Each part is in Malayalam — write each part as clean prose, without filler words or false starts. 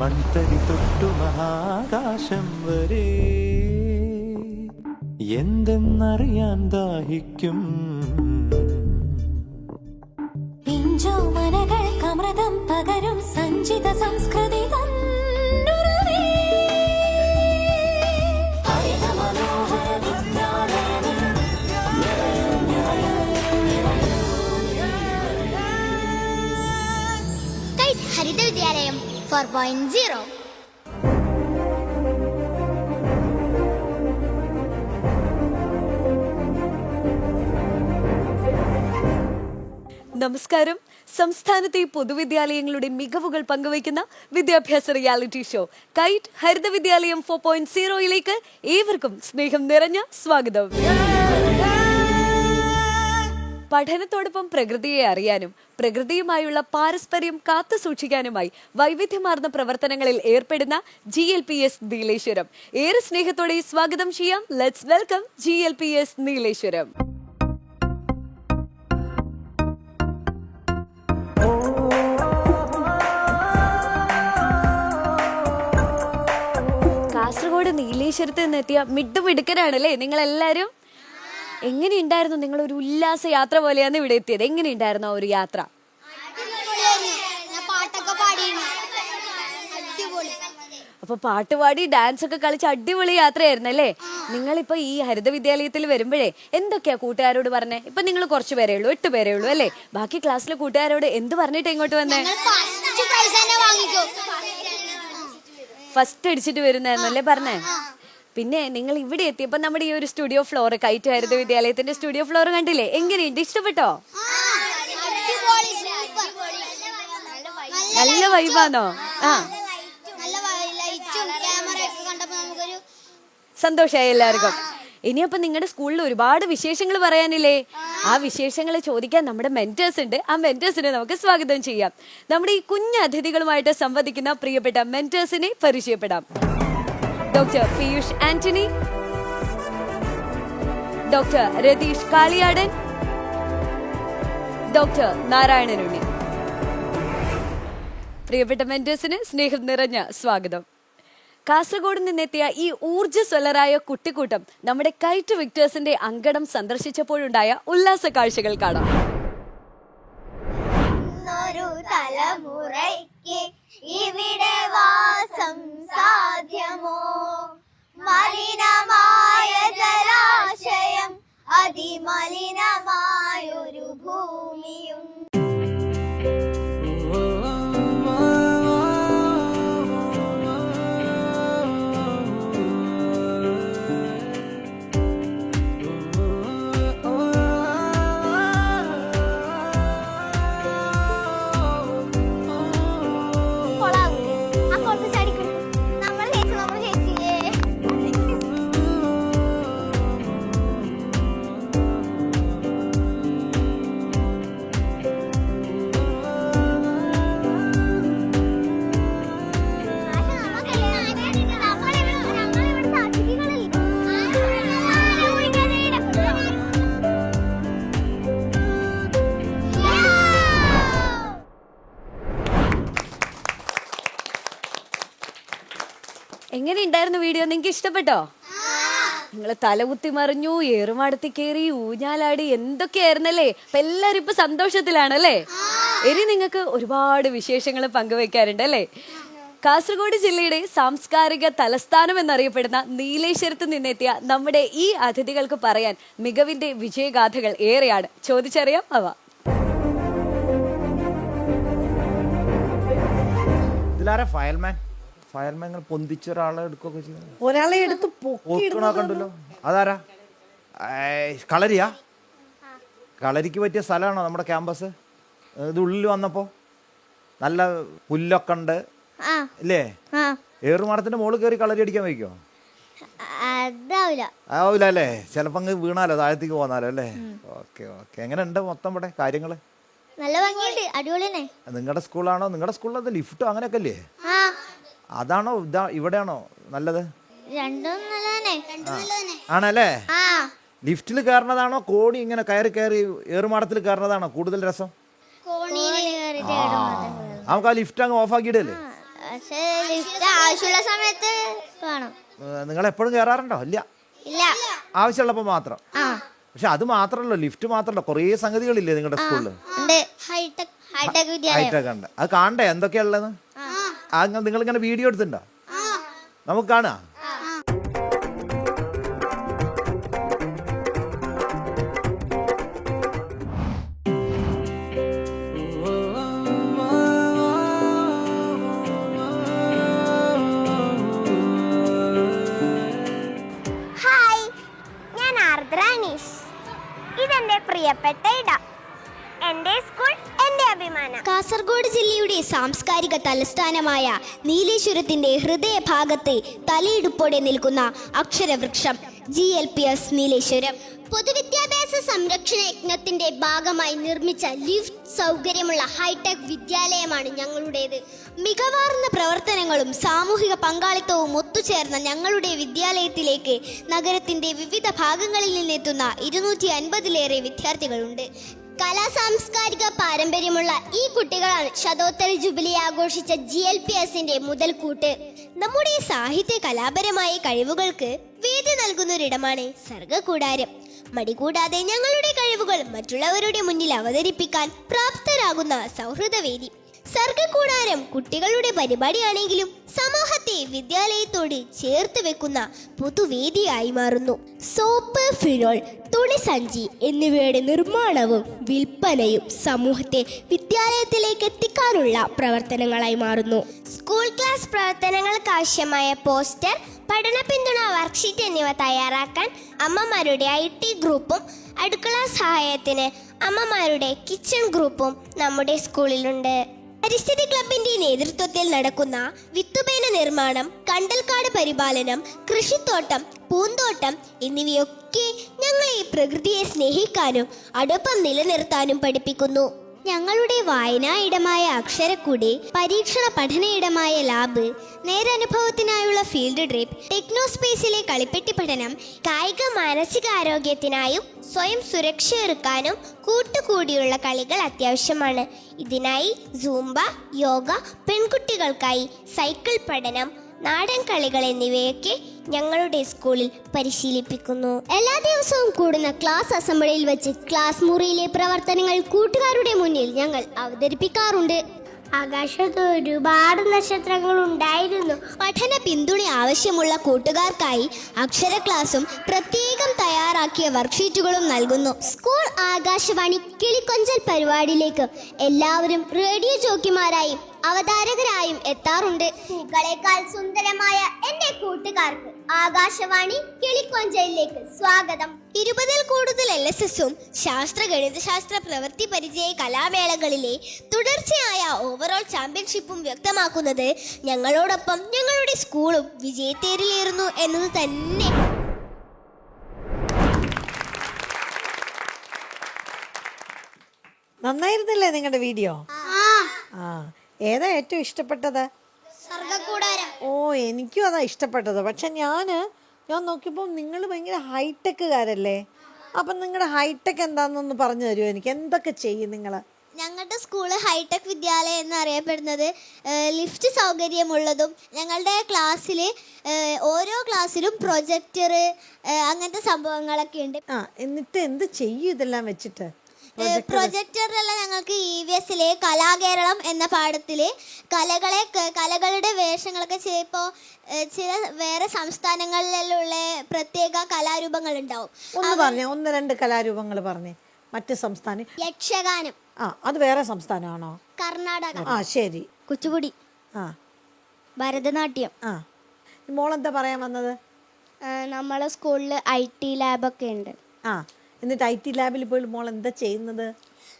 മൺതരി തൊട്ടു മഹാകാശം വരെ എന്തെന്നറിയാൻ ദാഹിക്കും. പിഞ്ചോമനകൾ കമൃതം പകരും സഞ്ചിത സംസ്കൃതി ഹരിത വിദ്യാലയം 4.0. നമസ്കാരം. സംസ്ഥാനത്തെ പൊതുവിദ്യാലയങ്ങളുടെ മികവുകൾ പങ്കുവയ്ക്കുന്ന വിദ്യാഭ്യാസ റിയാലിറ്റി ഷോ കൈറ്റ് ഹരിത വിദ്യാലയം 4.0യിലേക്ക് ഏവർക്കും സ്നേഹം നിറഞ്ഞ സ്വാഗതം. പഠനത്തോടൊപ്പം പ്രകൃതിയെ അറിയാനും പ്രകൃതിയുമായുള്ള പാരസ്പര്യം കാത്തു സൂക്ഷിക്കാനുമായി വൈവിധ്യമാർന്ന പ്രവർത്തനങ്ങളിൽ ഏർപ്പെടുന്ന GLPS നീലേശ്വരം. ഏറെ സ്നേഹത്തോടെ സ്വാഗതം ചെയ്യാം. Let's welcome GLPS Nileshwaram. Kasaragod നീലേശ്വരത്ത് നിന്നെത്തിയ മിടുമിടുക്കരാണല്ലേ നിങ്ങളെല്ലാവരും. എങ്ങനെയുണ്ടായിരുന്നു? നിങ്ങളൊരു ഉല്ലാസ യാത്ര പോലെയാണ് ഇവിടെ എത്തിയത്. എങ്ങനെയുണ്ടായിരുന്നു ആ ഒരു യാത്ര? അപ്പൊ പാട്ടുപാടി ഡാൻസ് ഒക്കെ കളിച്ച് അടിപൊളി യാത്രയായിരുന്നു അല്ലേ? നിങ്ങളിപ്പോ ഈ ഹരിത വിദ്യാലയത്തിൽ വരുമ്പോഴേ എന്തൊക്കെയാ കൂട്ടുകാരോട് പറഞ്ഞേ? ഇപ്പൊ നിങ്ങൾ കുറച്ചു പേരേ ഉള്ളൂ, 8 പേരേ ഉള്ളൂ അല്ലേ? ബാക്കി ക്ലാസ്സിലെ കൂട്ടുകാരോട് എന്ത് പറഞ്ഞിട്ട് ഇങ്ങോട്ട് വന്നേ? ഫസ്റ്റ് അടിച്ചിട്ട് വരുന്നായിരുന്നല്ലേ പറഞ്ഞേ? പിന്നെ നിങ്ങൾ ഇവിടെ എത്തിയപ്പോ നമ്മുടെ ഈ ഒരു സ്റ്റുഡിയോ ഫ്ലോർ, കൈറ്റ് ഹരിത വിദ്യാലയത്തിന്റെ സ്റ്റുഡിയോ ഫ്ലോർ കണ്ടില്ലേ? എങ്ങനെയുണ്ട്? ഇഷ്ടപ്പെട്ടോ? നല്ല വൈബാണോ? ആ, സന്തോഷായി എല്ലാവർക്കും. ഇനിയപ്പോ നിങ്ങളുടെ സ്കൂളിൽ ഒരുപാട് വിശേഷങ്ങൾ പറയാനില്ലേ? ആ വിശേഷങ്ങൾ ചോദിക്കാൻ നമ്മുടെ മെന്റേഴ്സ് ഉണ്ട്. ആ മെന്റേഴ്സിനെ നമുക്ക് സ്വാഗതം ചെയ്യാം. നമ്മുടെ ഈ കുഞ്ഞു അതിഥികളുമായിട്ട് സംവദിക്കുന്ന പ്രിയപ്പെട്ട മെന്റേഴ്സിനെ പരിചയപ്പെടാം. Doctor Piyush Antony, doctor Ratheesh Kaliyadan, doctor Narayananunni. പ്രിയപ്പെട്ട മെന്റേഴ്സിന് സ്നേഹം നിറഞ്ഞ സ്വാഗതം. കാസർഗോഡ് നിന്നെത്തിയ ഈ ഊർജ്ജസ്വലരായ കുട്ടിക്കൂട്ടം നമ്മുടെ കൈറ്റ് വിക്ടേഴ്സിന്റെ അങ്കണം സന്ദർശിച്ചപ്പോഴുണ്ടായ ഉല്ലാസ കാഴ്ചകൾ കാണാം. തലമുറയ്ക്ക് ഇവിടെ വാസം സാധ്യമോ? മലിനമായ ജലാശയം, അതിമലിനമായൊരു ഭൂമിയും. എങ്ങനെയുണ്ടായിരുന്നു വീഡിയോ? നിങ്ങൾക്ക് ഇഷ്ടപ്പെട്ടോ? നിങ്ങൾ തലകുത്തി മറിഞ്ഞു, ഏറുമാടത്തി കയറി, ഊഞ്ഞാലാടി, എന്തൊക്കെയായിരുന്നല്ലേ? അപ്പൊ എല്ലാരും ഇപ്പൊ സന്തോഷത്തിലാണല്ലേ? ഇനി നിങ്ങൾക്ക് ഒരുപാട് വിശേഷങ്ങൾ പങ്കുവെക്കാറുണ്ട് അല്ലേ? കാസർഗോഡ് ജില്ലയുടെ സാംസ്കാരിക തലസ്ഥാനം എന്നറിയപ്പെടുന്ന നീലേശ്വരത്ത് നിന്നെത്തിയ നമ്മുടെ ഈ അതിഥികൾക്ക് പറയാൻ മികവിന്റെ വിജയഗാഥകൾ ഏറെയാണ്. ചോദിച്ചറിയാം അവ. ഫയൽമാൻ പൊന്തിച്ച ഒരാളെ എടുക്കുകയൊക്കെ ചെയ്യുന്നു. ഒരാളെ എടുത്ത് കണ്ടല്ലോ. അതാരാ? കളരിയാ? കളരിക്ക് പറ്റിയ സ്ഥലമാണോ നമ്മുടെ ക്യാമ്പസ്? ഇത് ഉള്ളിൽ വന്നപ്പോ നല്ല പുല്ലൊക്കെ ഉണ്ട് ഇല്ലേ? ഏറുമാടത്തിന്റെ മോള് കയറി കളരി അടിക്കാൻ വയ്ക്കോ? ആവൂല അല്ലേ? ചിലപ്പോ അങ്ങ് വീണാലോ, താഴത്തേക്ക് പോന്നാലോ അല്ലേ? Okay okay. എങ്ങനെ ഉണ്ട് മൊത്തം ഇവിടെ കാര്യങ്ങള്? നല്ല ഭംഗിയുണ്ട്, അടിപൊളി തന്നെ. നിങ്ങളുടെ സ്കൂളാണോ? നിങ്ങളുടെ സ്കൂളിൽ ലിഫ്റ്റോ അങ്ങനെയൊക്കെ അല്ലേ? അതാണോ ഇവിടെയാണോ നല്ലത്? ആണല്ലേ? ലിഫ്റ്റിൽ കയറുന്നതാണോ കോണി ഇങ്ങനെ കയറി കയറി ഏറുമാടത്തിൽ കയറുന്നതാണോ കൂടുതൽ രസം? നമുക്ക് ആ ലിഫ്റ്റ് അങ്ങ് ഓഫ് ആക്കിയിടല്ലേ? പക്ഷേ ലിഫ്റ്റ് ആവശ്യമുള്ള സമയത്ത് വേണം. നിങ്ങൾ എപ്പോഴും കയറാറുണ്ടോ? ഇല്ല, ഇല്ല. ആവശ്യമുള്ളപ്പോൾ മാത്രം. പക്ഷെ അത് മാത്രമല്ലോ, ലിഫ്റ്റ് മാത്രമല്ല, കുറേ സംഗതികളില്ലേ നിങ്ങളുടെ സ്കൂളിൽ? ഉണ്ട്. ഹൈടെക് വിദ്യാലയം. ഹൈടെക് ഉണ്ട്. അത് കാണണ്ടേ എന്തൊക്കെയുള്ളത്? നിങ്ങൾ ഇങ്ങനെ വീഡിയോ എടുത്തിട്ടുണ്ടോ? നമുക്ക് കാണാം. ഹായ്, ഞാൻ ആർദ്രാനീഷ്. ഇതെന്റെ പ്രിയപ്പെട്ട ഇടം. എന്റെ സ്കൂൾ എന്റെ അഭിമാനം. കാസർഗോഡ് ജില്ലയുടെ സാംസ്കാരിക തലസ്ഥാനമായ നീലേശ്വരത്തിന്റെ ഹൃദയഭാഗത്ത് തലയിടുപ്പോടെ നിൽക്കുന്ന അക്ഷരവൃക്ഷം GLPS നീലേശ്വരം. പൊതുവിദ്യാഭ്യാസ സംരക്ഷണ യജ്ഞത്തിന്റെ ഭാഗമായി നിർമ്മിച്ച ലിഫ്റ്റ് സൗകര്യമുള്ള ഹൈടെക് വിദ്യാലയമാണ് ഞങ്ങളുടേത്. മികവാർന്ന പ്രവർത്തനങ്ങളും സാമൂഹിക പങ്കാളിത്തവും ഒത്തുചേർന്ന ഞങ്ങളുടെ വിദ്യാലയത്തിലേക്ക് നഗരത്തിന്റെ വിവിധ ഭാഗങ്ങളിൽ നിന്നെത്തുന്ന 250-ലേറെ വിദ്യാർത്ഥികളുണ്ട്. കലാ സാംസ്കാരിക പാരമ്പര്യമുള്ള ഈ കുട്ടികളാണ് ശതോത്തര ജൂബിലി ആഘോഷിച്ച GLPSന്റെ മുതൽക്കൂട്ട്. നമ്മുടെ സാഹിത്യ കലാപരമായ കഴിവുകൾക്ക് വേദി നൽകുന്നൊരിടമാണ് സർഗകൂടാരം. മടികൂടാതെ ഞങ്ങളുടെ കഴിവുകൾ മറ്റുള്ളവരുടെ മുന്നിൽ അവതരിപ്പിക്കാൻ പ്രാപ്തരാകുന്ന സൗഹൃദവേദി. സർഗകൂടാരം കുട്ടികളുടെ പരിപാടിയാണെങ്കിലും സമൂഹത്തെ വിദ്യാലയത്തോട് ചേർത്ത് വെക്കുന്ന പൊതുവേദിയായി മാറുന്നു. സോപ്പ്, ഫിനോൾ, തുണിസഞ്ചി എന്നിവയുടെ നിർമ്മാണവും വിൽപ്പനയും സമൂഹത്തെ വിദ്യാലയത്തിലേക്ക് എത്തിക്കാനുള്ള പ്രവർത്തനങ്ങളായി മാറുന്നു. സ്കൂൾ ക്ലാസ് പ്രവർത്തനങ്ങൾക്ക് ആവശ്യമായ പോസ്റ്റർ, പഠന പിന്തുണ വർക്ക്ഷീറ്റ് എന്നിവ തയ്യാറാക്കാൻ അമ്മമാരുടെ IT ഗ്രൂപ്പും അടുക്കള സഹായത്തിന് അമ്മമാരുടെ കിച്ചൺ ഗ്രൂപ്പും നമ്മുടെ സ്കൂളിലുണ്ട്. പരിസ്ഥിതി ക്ലബിന്റെ നേതൃത്വത്തിൽ നടക്കുന്ന വിത്തുപേന നിർമ്മാണം, കണ്ടൽക്കാട് പരിപാലനം, കൃഷിത്തോട്ടം, പൂന്തോട്ടം എന്നിവയൊക്കെ ഞങ്ങളെ പ്രകൃതിയെ സ്നേഹിക്കാനും അടുപ്പം നിലനിർത്താനും പഠിപ്പിക്കുന്നു. ഞങ്ങളുടെ വായനാ ഇടമായ അക്ഷരക്കൂട്, പരീക്ഷണ പഠന ഇടമായ ലാബ്, നേരനുഭവത്തിനായുള്ള ഫീൽഡ് ട്രിപ്പ്, ടെക്നോസ്പേസിലെ കളിപ്പെട്ടി പഠനം, കായിക മാനസിക ആരോഗ്യത്തിനായും സ്വയം സുരക്ഷയൊരുക്കാനും കൂട്ടുകൂടിയുള്ള കളികൾ അത്യാവശ്യമാണ്. ഇതിനായി സൂംബ, യോഗ, പെൺകുട്ടികൾക്കായി സൈക്കിൾ പഠനം, നാടൻ കളികൾ എന്നിവയൊക്കെ ഞങ്ങളുടെ സ്കൂളിൽ പരിശീലിപ്പിക്കുന്നു. എല്ലാ ദിവസവും കൂടുന്ന ക്ലാസ് അസംബ്ലിയിൽ വെച്ച് ക്ലാസ് മുറിയിലെ പ്രവർത്തനങ്ങൾ കൂട്ടുകാരുടെ മുന്നിൽ ഞങ്ങൾ അവതരിപ്പിക്കാറുണ്ട്. ആകാശത്ത് ഒരുപാട് നക്ഷത്രങ്ങൾ ഉണ്ടായിരുന്നു. പഠന പിന്തുണ ആവശ്യമുള്ള കൂട്ടുകാർക്കായി അക്ഷര ക്ലാസും പ്രത്യേകം തയ്യാറാക്കിയ വർക്ക്ഷീറ്റുകളും നൽകുന്നു. സ്കൂൾ ആകാശവാണി കിളിക്കൊഞ്ചൽ പരിപാടിയിലേക്ക് എല്ലാവരും റേഡിയോ ജോക്കിമാരായും അവതാരകരായും എത്താറുണ്ട്. പൂക്കളേക്കാൾ സുന്ദരമായ എന്റെ കൂട്ടുകാർക്ക് ആകാശവാണി കിളിക്കൊഞ്ചലിലേക്ക് സ്വാഗതം. 20-ൽ കൂടുതൽ LSSഉം ശാസ്ത്ര ഗണിതശാസ്ത്ര പ്രവൃത്തി പരിചയ കലാമേളകളിലെ തുടർച്ചയായ ഓവറോൾ ചാമ്പ്യൻഷിപ്പും വ്യക്തമാക്കുന്നത് ഞങ്ങളോടൊപ്പം ഞങ്ങളുടെ സ്കൂളും വിജയത്തേരിലേറുന്നു എന്നത് തന്നെ. നന്നായിരുന്നില്ലേ നിങ്ങളുടെ വീഡിയോ? ആ, ഏതാ ഏറ്റവും ഇഷ്ടപ്പെട്ടത്? ഓ, എനിക്കും അതാ ഇഷ്ടപ്പെട്ടത്. പക്ഷെ ഞാൻ നോക്കിയപ്പോൾ നിങ്ങൾ ഭയങ്കര ഹൈടെക്കുകാരല്ലേ. അപ്പം നിങ്ങളുടെ ഹൈടെക് എന്താണെന്നൊന്ന് പറഞ്ഞു തരുമോ എനിക്ക്? എന്തൊക്കെ ചെയ്യും നിങ്ങൾ? ഞങ്ങളുടെ സ്കൂള് ഹൈടെക് വിദ്യാലയം എന്നറിയപ്പെടുന്നത് ലിഫ്റ്റ് സൗകര്യമുള്ളതും ഞങ്ങളുടെ ക്ലാസ്സിൽ ഓരോ ക്ലാസ്സിലും പ്രൊജക്ടർ അങ്ങനത്തെ സംഭവങ്ങളൊക്കെ ഉണ്ട്. എന്നിട്ട് എന്ത് ചെയ്യും ഇതെല്ലാം വെച്ചിട്ട്? പ്രൊജക്ടറിലെല്ലാം ഞങ്ങൾക്ക് EVSലെ കലാകേരളം എന്ന പാഠത്തിൽ കലകളുടെ വേഷങ്ങളൊക്കെ ഇപ്പോൾ ചില വേറെ സംസ്ഥാനങ്ങളിലുള്ള പ്രത്യേക കലാരൂപങ്ങൾ ഉണ്ടാവും. ഒന്ന് രണ്ട് കലാരൂപങ്ങൾ പറഞ്ഞേ. മറ്റ് സംസ്ഥാനം യക്ഷഗാനം. അത് വേറെ സംസ്ഥാനമാണോ? കർണാടക. ശരി. കുച്ചുപുടി, ഭരതനാട്യം. മോളെന്താ പറയാൻ വന്നത്? നമ്മളെ സ്കൂളിൽ IT ലാബൊക്കെ ഉണ്ട്. എന്നിട്ട് IT ലാബിൽ പോയി മോൾ എന്താ ചെയ്യുന്നത്?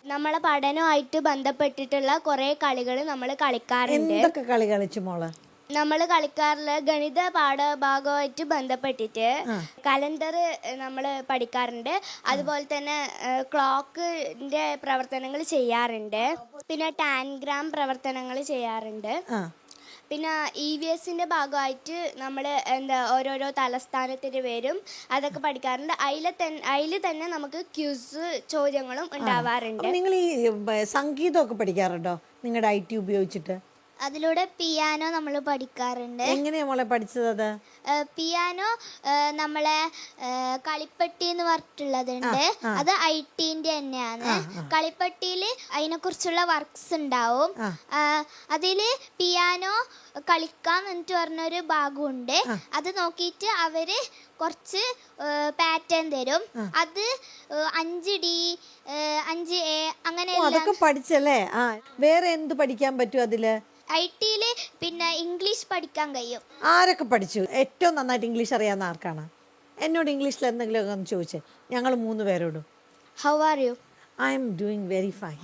നമ്മളെ പഠനവുമായിട്ട് ബന്ധപ്പെട്ടിട്ടുള്ള കുറെ കളികൾ നമ്മൾ കളിക്കാറുണ്ട്. എന്തൊക്കെ കളി കളിച്ചു മോള്? നമ്മൾ കളിക്കാറില്ല ഗണിത പാഠഭാഗമായിട്ട് ബന്ധപ്പെട്ടിട്ട് കലണ്ടർ നമ്മൾ പഠിക്കാറുണ്ട്. അതുപോലെ തന്നെ ക്ലോക്കിന്റെ പ്രവർത്തനങ്ങൾ ചെയ്യാറുണ്ട്. പിന്നെ ടാൻഗ്രാം പ്രവർത്തനങ്ങൾ ചെയ്യാറുണ്ട്. പിന്നെ EVSന്റെ ഭാഗമായിട്ട് നമ്മൾ ഓരോരോ തലസ്ഥാനത്തിന് പേരും അതൊക്കെ പഠിക്കാറുണ്ട്. അതിൽ തന്നെ നമുക്ക് ക്യൂസ് ചോദ്യങ്ങളും ഉണ്ടാവാറുണ്ട്. നിങ്ങൾ ഈ സംഗീതമൊക്കെ പഠിക്കാറുണ്ടോ നിങ്ങളുടെ IT ഉപയോഗിച്ചിട്ട്? അതിലൂടെ പിയാനോ നമ്മൾ പഠിക്കാറുണ്ട്. എങ്ങനെയാ മോളെ പഠിച്ചത് അത്? പിയാനോ നമ്മളെ കളിപ്പട്ടി എന്ന് പറഞ്ഞിട്ടുള്ളതുണ്ട്. അത് ഐടിന്റെ തന്നെയാണ്. കളിപ്പട്ടിയിൽ അതിനെക്കുറിച്ചുള്ള വർക്ക്സ് ഉണ്ടാവും. അതില് പിയാനോ കളിക്കാം എന്നിട്ട് പറഞ്ഞൊരു ഭാഗമുണ്ട്. അത് നോക്കിയിട്ട് അവര് കുറച്ച് പാറ്റേൺ തരും. അത് 5D 5A അങ്ങനെ അതൊക്കെ പഠിച്ചല്ലേ? വേറെ എന്ത് പഠിക്കാൻ പറ്റും അതില്? ഐടിയില് പിന്നെ ഇംഗ്ലീഷ് പഠിക്കാൻ കഴിയും. ആരൊക്കെ പഠിച്ചു? ഏറ്റവും നന്നായിട്ട് ഇംഗ്ലീഷ് അറിയാവുന്ന ആർക്കാണ്? എന്നോട് ഇംഗ്ലീഷിൽ എന്തെങ്കിലും ഒന്ന് ചോദിച്ചേ. ഞങ്ങൾ 3 പേരോടും. How are you? I'm doing very fine.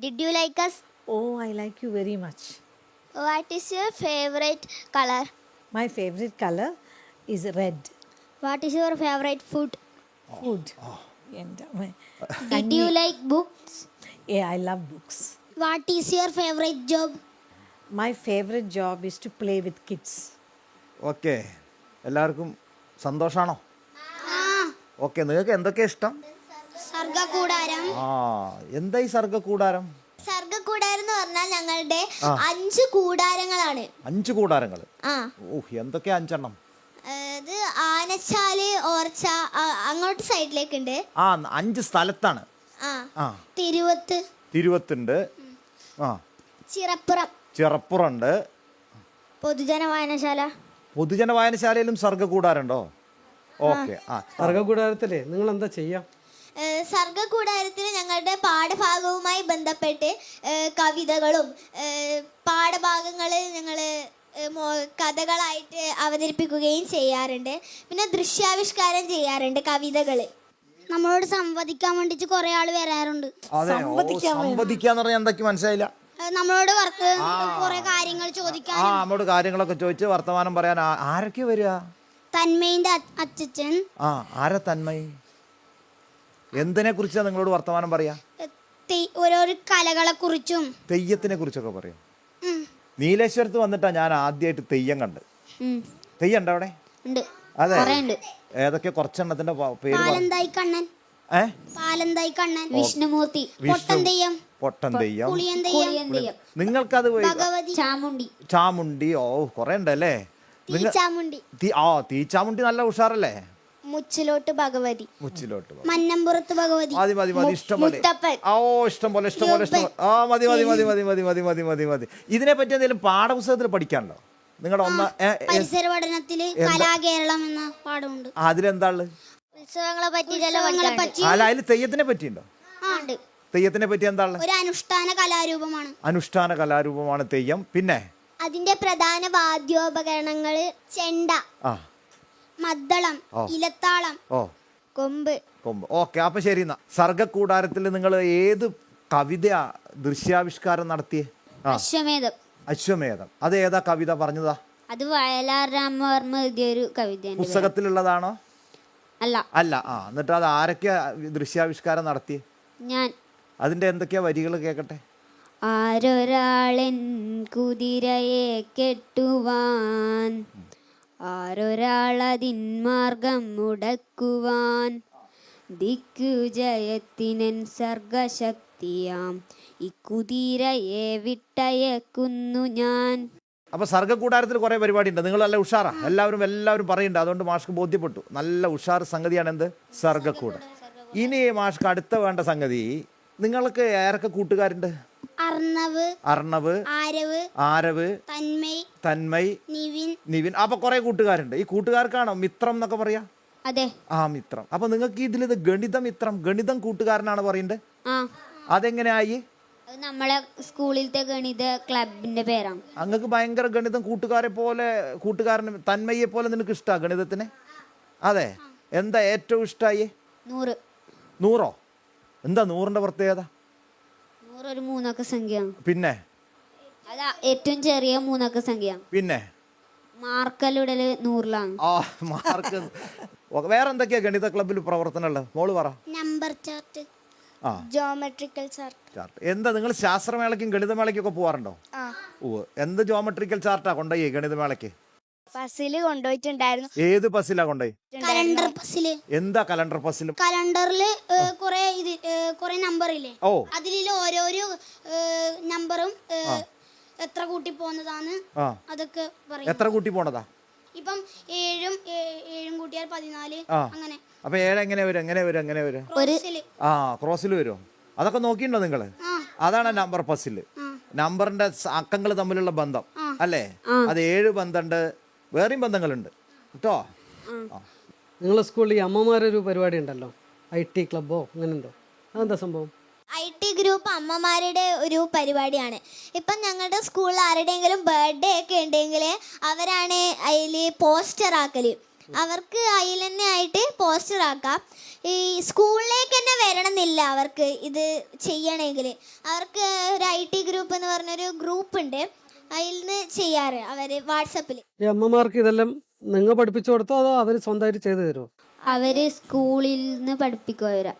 Did you like us? Oh, I like you very much. What is your favourite colour? My favourite colour is red. What is your favourite food? Food. Did you like books? I love books. What is your favourite job? My favourite job is to play with kids. Okay, എല്ലാവർക്കും സന്തോഷാണോ? ഓക്കെ, നിങ്ങൾക്ക് എന്തൊക്കെയാ ഇഷ്ടം? സർഗകൂടാരം. എന്താ ഈ സർഗകൂടാരം? സർഗകൂടാരം എന്ന് പറഞ്ഞാൽ ഞങ്ങളുടെ 5 കൂടാരങ്ങളാണ്. 5 കൂടാരങ്ങൾ? എന്തൊക്കെയാ 5 എണ്ണം? ഇത് ആനച്ചാല്, ഓർച്ച, അങ്ങോട്ട് സൈഡിലേക്ക് ഉണ്ട്. 5 സ്ഥലത്താണ്. തിരുവത്തുണ്ട്, ചിറപ്പുറണ്ട്, പൊതുജന വായനശാല. പൊതുജന വായനശാലയിലും സർഗകൂടാരുണ്ടോ? ഓക്കെ. സർഗകൂടാരത്തിലെ നിങ്ങൾ എന്താ ചെയ്യാം? സർഗകൂടാരത്തിൽ ഞങ്ങളുടെ പാഠഭാഗവുമായി ബന്ധപ്പെട്ട് കവിതകളും പാഠഭാഗങ്ങൾ ഞങ്ങൾ കഥകളായിട്ട് അവതരിപ്പിക്കുകയും ചെയ്യാറുണ്ട്. പിന്നെ ദൃശ്യാവിഷ്കാരം ചെയ്യാറുണ്ട്. കവിതകൾ നമ്മളോട് സംവദിക്കാൻ വേണ്ടിട്ട് കുറെ ആള് വരാറുണ്ട്. സംവദിക്കാന്ന് പറഞ്ഞാൽ എന്തൊക്കെ മനസ്സിലായില്ല? നമ്മളോട് കുറെ കാര്യങ്ങൾ ചോദിക്കാൻ. നമ്മോട് കാര്യങ്ങളൊക്കെ ചോദിച്ച് വർത്തമാനം പറയാൻ ആരൊക്കെ വരിക? തന്മയിന്റെ അച്ഛൻ. ആരാ തന്മയി? എന്തിനെ കുറിച്ചാ നിങ്ങളോട് വർത്തമാനം പറയാ? ഓരോരോ കലകളെ കുറിച്ചും തെയ്യത്തിനെ കുറിച്ചൊക്കെ പറയും. നീലേശ്വരത്ത് വന്നിട്ടാ ഞാൻ ആദ്യമായിട്ട് തെയ്യം കണ്ട്. തെയ്യം ഉണ്ടോ അവിടെ? അതെ. ഏതൊക്കെ കുറച്ചെണ്ണത്തിന്റെ പേര്? പാലന്തായി കണ്ണൻ, പാലന്തായി കണ്ണൻ, വിഷ്ണുമൂർത്തി, പൊട്ടൻ തെയ്യം, നിങ്ങൾക്കത് ചാമുണ്ടി. ചാമുണ്ടി. കൊറേ ഉണ്ടല്ലേ? തീച്ചാമുണ്ടി നല്ല ഉഷാറല്ലേ? മുച്ചിലോട്ട് ഭഗവതി, മുച്ചിലോട്ട് മന്നമ്പുറത്ത് ഭഗവതി. ഇഷ്ടംപോലെ. ഇതിനെ പറ്റി എന്തെങ്കിലും പാഠപുസ്തകത്തിൽ പഠിക്കാനുണ്ടോ? നിങ്ങളുടെ പരിസര പഠനത്തില് കലാകേരളം എന്ന പാഠമുണ്ട്. അതിലെന്താ? ഉത്സവങ്ങളെ പറ്റി. അതിൽ തെയ്യത്തിനെ പറ്റിയുണ്ടോ? തെയ്യത്തിനെ പറ്റി എന്താ? ഒരു അനുഷ്ഠാന കലാരൂപമാണ്. അനുഷ്ഠാന കലാരൂപമാണ് തെയ്യം. പിന്നെ അതിന്റെ പ്രധാന വാദ്യോപകരണങ്ങള് ചെണ്ട, മദ്ദളം, ഇലത്താളം, കൊമ്പ്. ഓക്കെ, അപ്പൊ ശരി. സർഗകൂടാരത്തിൽ നിങ്ങൾ ഏത് കവിത ദൃശ്യാവിഷ്കാരം നടത്തിയേ? അശ്വമേധം. അത് ഏതാ കവിത? പറഞ്ഞതാ? അത് വയലാർ രാമവർമ്മ എഴുതിയൊരു കവിത. പുസ്തകത്തിലുള്ളതാണോ? അല്ല. എന്നിട്ട് അത് ആരൊക്കെയാ ദൃശ്യാവിഷ്കാരം നടത്തിയേ? ഞാൻ. അതിന്റെ എന്തൊക്കെയാ വരികൾ കേക്കട്ടെ? ആരൊരാളൻ കുതിരയെ കെട്ടുവാൻ, ആരൊരാളതിൻ മാർഗം മുടക്കുവാൻ, ദിക്കുജയത്തിനൻ സർഗശക്തിയാം ഇക്കുതിരയെ വിട്ടയക്കുന്നു ഞാൻ. അപ്പൊ സർഗകൂടാരത്തിൽ കുറെ പരിപാടി ഉണ്ട്. നിങ്ങൾ നല്ല ഉഷാറാ. എല്ലാവരും പറയുന്നുണ്ട്. അതുകൊണ്ട് മാഷ്ക്ക് ബോധ്യപ്പെട്ടു. നല്ല ഉഷാർ സംഗതിയാണ് എന്ത്? സർഗകൂടം. ഇനി മാഷ്ക്ക് അടുത്ത വേണ്ട സംഗതി, നിങ്ങൾക്ക് ആരൊക്കെ കൂട്ടുകാരുണ്ട്? അർണവ്, ആരവ്, തന്മയ്, നിവിൻ. അപ്പൊ കുറെ കൂട്ടുകാരുണ്ട്. ഈ കൂട്ടുകാർക്കാണോ മിത്രം എന്നൊക്കെ പറയാ? അതെ. മിത്രം. അപ്പൊ നിങ്ങൾക്ക് ഇതിലിത് ഗണിതമിത്രം, ഗണിതം കൂട്ടുകാരനാണ് പറയണ്ടേ? അതെങ്ങനെയായി? നമ്മളെ സ്കൂളിലത്തെ ഗണിത ക്ലബിന്റെ പേരാണ്. അങ്ങക്ക് ഭയങ്കര ഗണിതം കൂട്ടുകാരന് തന്മയെ പോലെ നിനക്ക് ഇഷ്ടാ ഗണിതത്തിന്? അതെ. എന്താ ഏറ്റവും ഇഷ്ടായി? 100. 100? എന്താ 100ന്റെ പ്രത്യേകത? 100 ഒരു 3 അക്ക സംഖ്യയാണ്. പിന്നെ അതാ ഏറ്റവും ചെറിയ 3 അക്ക സംഖ്യ. പിന്നെ മാർക്കലിടല് 100ലാണ്. മാർക്ക്. വേറെ എന്തൊക്കെയാ ഗണിത ക്ലബിൽ പ്രവർത്തനമുള്ളത്? മോള് പറ. Number chart, geometrical chart. എന്താ നിങ്ങൾ ശാസ്ത്രമേളയ്ക്കും ഗണിതമേളയ്ക്കും ഒക്കെ പോവാറുണ്ടോ? എന്ത് ജോമെട്രിക്കൽ ചാർട്ടാ കൊണ്ടുപോയി ഗണിതമേളയ്ക്ക്? പസില് കൊണ്ടുപോയിട്ടുണ്ടായിരുന്നു. ഏത് പസിലാ കൊണ്ടുപോയി? Calendar puzzle. എന്താ കലണ്ടർ പസിൽ? കലണ്ടറില് കുറെ നമ്പർ ഇല്ലേ, അതിൽ ഓരോരോ നമ്പറും എത്ര കൂട്ടി പോകുന്നതാണ് ആ അതൊക്കെ പറയും. എത്ര കൂട്ടി പോണതാ? ഇപ്പം 7 കൂട്ടിയാൽ 14 ആ അങ്ങനെ. അപ്പൊ 7 എങ്ങനെ വരും? ആ ക്രോസിൽ വരുമോ? അതൊക്കെ നോക്കിയിട്ടുണ്ടോ നിങ്ങള്? അതാണ് നമ്പർ പസിൽ. നമ്പറിന്റെ അക്കങ്ങൾ തമ്മിലുള്ള ബന്ധം അല്ലേ? അത് 7 ബന്ധമുണ്ട്, വേറെയും ബന്ധങ്ങളുണ്ട് കേട്ടോ. നിങ്ങളെ സ്കൂളിൽ ഈ അമ്മമാരൊരു പരിപാടി ഉണ്ടല്ലോ, IT ക്ലബ്ബോ അങ്ങനെ എന്തോ, അതെന്താ സംഭവം? IT ഗ്രൂപ്പ് അമ്മമാരുടെ ഒരു പരിപാടിയാണ്. ഇപ്പം ഞങ്ങളുടെ സ്കൂളിൽ ആരുടെയെങ്കിലും ബർത്ത്ഡേ ഒക്കെ ഉണ്ടെങ്കിൽ അവരാണ് അതിൽ പോസ്റ്റർ ആക്കൽ. അവർക്ക് അതിൽ തന്നെ ആയിട്ട് പോസ്റ്റർ ആക്കാം. ഈ സ്കൂളിലേക്ക് തന്നെ വരണമെന്നില്ല അവർക്ക് ഇത് ചെയ്യണമെങ്കിൽ. അവർക്ക് ഒരു IT ഗ്രൂപ്പ് എന്ന് പറഞ്ഞൊരു ഗ്രൂപ്പ് ഉണ്ട്, അതിൽ നിന്ന് ചെയ്യാറ് അവർ വാട്സപ്പിൽ. ഈ അമ്മമാർക്ക് ഇതെല്ലാം നിങ്ങൾ പഠിപ്പിച്ചു കൊടുത്തോ അതോ അവർ സ്വന്തമായിട്ട് ചെയ്തു തരുമോ? അവർ സ്കൂളിൽ നിന്ന് പഠിപ്പിക്കുക.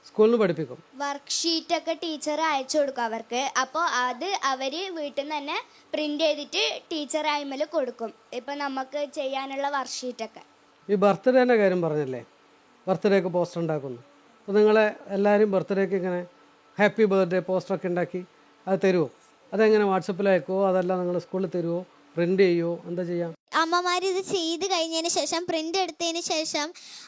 സ്കൂളിൽ നിന്ന് പഠിപ്പിക്കും. വർക്ക്ഷീറ്റ് ഒക്കെ ടീച്ചർ അയച്ചു കൊടുക്കും അവർക്ക്. അപ്പോൾ അത് അവർ വീട്ടിൽ നിന്ന് തന്നെ പ്രിന്റ് ചെയ്തിട്ട് ടീച്ചർ അയിമേൽ കൊടുക്കും. ഇപ്പം നമുക്ക് ചെയ്യാനുള്ള വർക്ക്ഷീറ്റൊക്കെ. ഈ ബർത്ത്ഡേൻ്റെ കാര്യം പറഞ്ഞല്ലേ, ബർത്ത്ഡേക്ക് പോസ്റ്റർ ഉണ്ടാക്കുന്നു. അപ്പോൾ നിങ്ങളെ എല്ലാവരും ബർത്ത്ഡേക്ക് ഇങ്ങനെ ഹാപ്പി ബർത്ത്ഡേ പോസ്റ്ററൊക്കെ ഉണ്ടാക്കി അത് തരുമോ? അതെങ്ങനെ വാട്സപ്പിൽ അയക്കുമോ അതല്ല നിങ്ങൾ സ്കൂളിൽ തരുമോ, പ്രിന്റ് ചെയ്യുമോ, എന്താ ചെയ്യാം? അമ്മമാർ ഇത് ചെയ്ത് കഴിഞ്ഞതിന് ശേഷം പ്രിന്റ് എടുത്തതിന് ശേഷം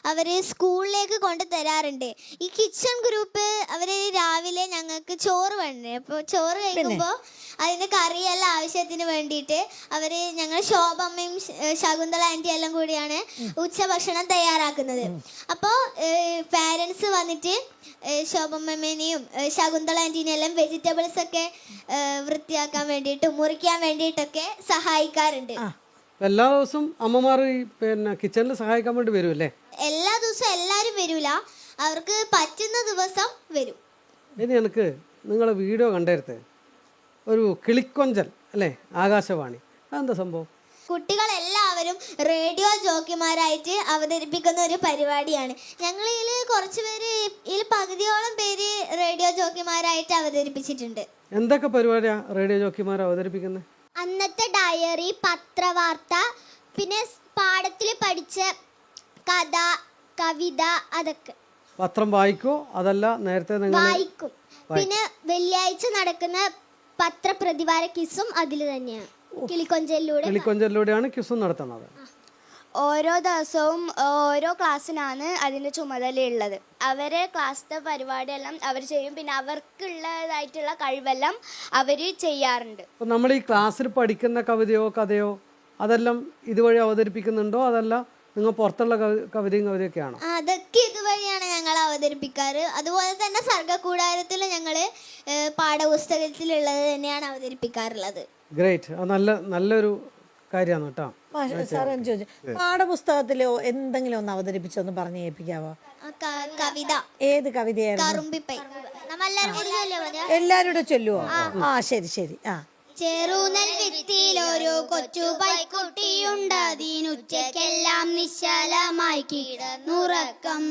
അവർ സ്കൂളിലേക്ക് കൊണ്ട് തരാറുണ്ട്. ഈ കിച്ചൺ ഗ്രൂപ്പ് അവർ രാവിലെ ഞങ്ങൾക്ക് ചോറ് വേണ്ടേ, അപ്പോൾ ചോറ് കഴിക്കുമ്പോൾ അതിന് കറിയെല്ലാം ആവശ്യത്തിന് വേണ്ടിയിട്ട് ഞങ്ങൾ ശോഭമ്മയും ശകുന്തള ആൻറ്റി എല്ലാം കൂടിയാണ് ഉച്ചഭക്ഷണം തയ്യാറാക്കുന്നത്. അപ്പോൾ പാരൻസ് വന്നിട്ട് ശോഭമ്മേനെയും ശകുന്തള ആൻറ്റീനെയും എല്ലാം വെജിറ്റബിൾസ് ഒക്കെ വൃത്തിയാക്കാൻ വേണ്ടിയിട്ടും മുറിക്കാൻ വേണ്ടിയിട്ടൊക്കെ സഹായിക്കാറുണ്ട്. എല്ലാ ദിവസവും അമ്മമാർ ഈ കിച്ചണിൽ സഹായിക്കാൻ വേണ്ടി വരുമല്ലേ? എല്ലാ ദിവസവും എല്ലാവരും വരൂല, അവർക്ക് പറ്റുന്ന ദിവസം വരും. ഇനി എനിക്ക് നിങ്ങളെ വീഡിയോ കണ്ടെടുത്ത് ഒരു കിളിക്കൊഞ്ചൽ അല്ലേ, ആകാശവാണി, അതെന്താ സംഭവം? കുട്ടികളെല്ലാവരും റേഡിയോ ജോക്കിമാരായിട്ട് അവതരിപ്പിക്കുന്ന ഒരു പരിപാടിയാണ്. ഞങ്ങൾ ഇതിൽ കുറച്ച് പേര്, ഇതിൽ പകുതിയോളം പേര് റേഡിയോ ജോക്കിമാരായിട്ട് അവതരിപ്പിച്ചിട്ടുണ്ട്. എന്തൊക്കെ പരിപാടിയാണ് റേഡിയോ ജോക്കിമാർ അവതരിപ്പിക്കുന്നത്? അന്നത്തെ ഡയറി, പത്രവാർത്ത, പിന്നെ പാഠത്തിൽ പഠിച്ച കഥ, കവിത, അതൊക്കെ പത്രം വായിക്കോ അതല്ല നേരത്തെ നിങ്ങൾ വായിക്കും. പിന്നെ വെള്ളിയാഴ്ച നടക്കുന്ന പത്രപ്രതിവാര ക്വിസും അതിൽ തന്നെയാണ്. കിളിക്കൊഞ്ചലിലൂടെയാണ് ക്വിസും നടത്തുന്നത്. ഓരോ ദിവസവും ഓരോ ക്ലാസ്സിനാണ് അതിൻ്റെ ചുമതലയുള്ളത്. അവരെ ക്ലാസ്സിലെ പരിപാടിയെല്ലാം അവർ ചെയ്യും. പിന്നെ അവർക്കുള്ളതായിട്ടുള്ള കഴിവെല്ലാം അവർ ചെയ്യാറുണ്ട്. അപ്പോൾ നമ്മൾ ഈ ക്ലാസ്സിൽ പഠിക്കുന്ന കവിതയോ കഥയോ അതെല്ലാം ഇതുവഴി അവതരിപ്പിക്കുന്നുണ്ടോ അതല്ല നിങ്ങൾ പുറത്തുള്ള കവിതയൊക്കെയാണോ? അതൊക്കെ ഇതുവഴിയാണ് ഞങ്ങൾ അവതരിപ്പിക്കാറ്. അതുപോലെ തന്നെ സർഗ്ഗകൂടാരത്തിൽ ഞങ്ങൾ പാഠപുസ്തകത്തിലുള്ളത് തന്നെയാണ് അവതരിപ്പിക്കാറുള്ളത്. ഗ്രേറ്റ്, അത് നല്ലൊരു കാര്യമാണ് കേട്ടോ. സാറേ ചോദിച്ചു, പാഠപുസ്തകത്തിലോ എന്തെങ്കിലും ഒന്ന് അവതരിപ്പിച്ചൊന്ന് പറഞ്ഞു കേൾപ്പിക്കാവോ? കവിത. ഏത് കവിതയായിരുന്നു? കറുമ്പിപ്പൈ. എല്ലാവരും ചൊല്ലുവോ? ആ ശരി ശരി. ആ ചെറുനെൽ വിത്തിലൊരു കൊച്ചു പൈക്കുട്ടിയുണ്ടതിനുച്ചക്കെല്ലാം നിശ്ചലമായി കിടന്നുറക്കം.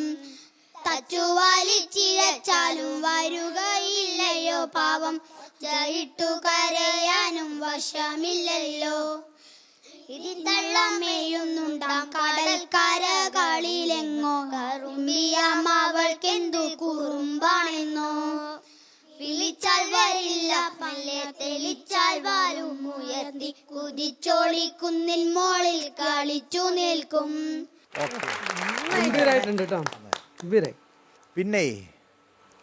തച്ചുവാലിച്ചിഴച്ചാലും വരുകയില്ലയോ പാവം, ചയിട്ടു കരയാനും വശമില്ലല്ലോ. ഇതിത്തള്ളമേയുന്നുണ്ടാം കടൽക്കരകളിലെങ്ങോ, കറുമ്പിയാം അവൾക്കെന്തു കുറുമ്പാണെന്നോ. വിളിച്ചാൽ വരില്ല പല്ലേ, തെളിച്ചാൽ വാലും ഉയർത്തി കുതിച്ചോളിക്കുന്നിൻ മോളിൽ കളിച്ചു നിൽക്കും. പിന്നെ